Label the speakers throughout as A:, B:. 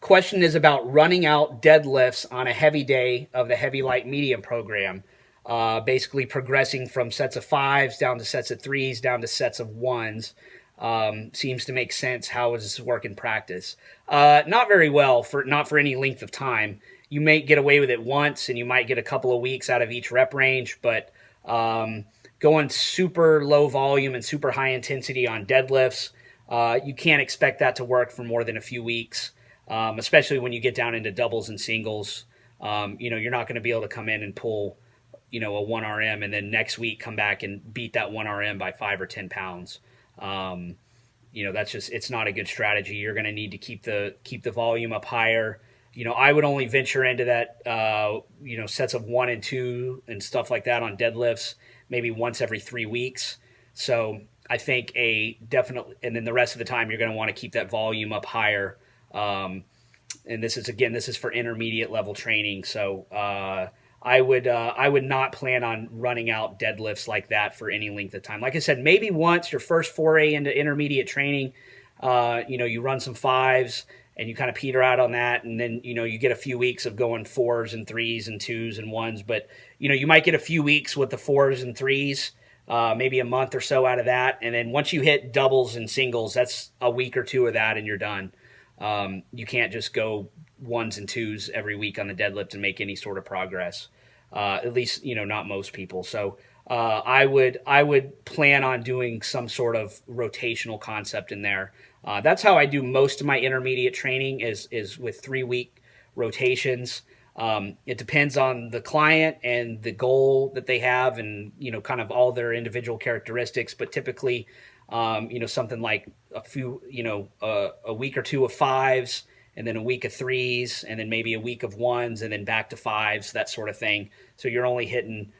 A: question is about running out deadlifts on a heavy day of the heavy light medium program. Basically progressing from sets of fives down to sets of threes down to sets of ones. Seems to make sense. How does this work in practice? Not very well, not for any length of time. You may get away with it once, and you might get a couple of weeks out of each rep range, but going super low volume and super high intensity on deadlifts, you can't expect that to work for more than a few weeks, especially when you get down into doubles and singles. You're not going to be able to come in and pull, a 1RM and then next week come back and beat that 1RM by 5 or 10 pounds. That's just, it's not a good strategy. You're going to need to keep the volume up higher. I would only venture into that, sets of 1 and 2 and stuff like that on deadlifts, maybe once every 3 weeks. So I think definitely, and then the rest of the time, you're going to want to keep that volume up higher. And this is for intermediate level training. So, I would not plan on running out deadlifts like that for any length of time. Like I said, maybe once your first foray into intermediate training, you run some fives and you kind of peter out on that. And then, you get a few weeks of going fours and threes and twos and ones, but you might get a few weeks with the fours and threes, maybe a month or so out of that. And then once you hit doubles and singles, that's a week or two of that and you're done. You can't just go ones and twos every week on the deadlift and make any sort of progress. At least, not most people. So I would plan on doing some sort of rotational concept in there. That's how I do most of my intermediate training is with 3-week rotations. It depends on the client and the goal that they have and, kind of all their individual characteristics. But typically, something like a week or two of fives, and then a week of threes, and then maybe a week of ones, and then back to fives, that sort of thing. So you're only hitting,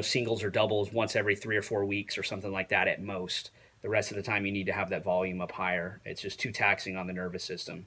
A: singles or doubles once every 3 or 4 weeks or something like that at most. The rest of the time, you need to have that volume up higher. It's just too taxing on the nervous system.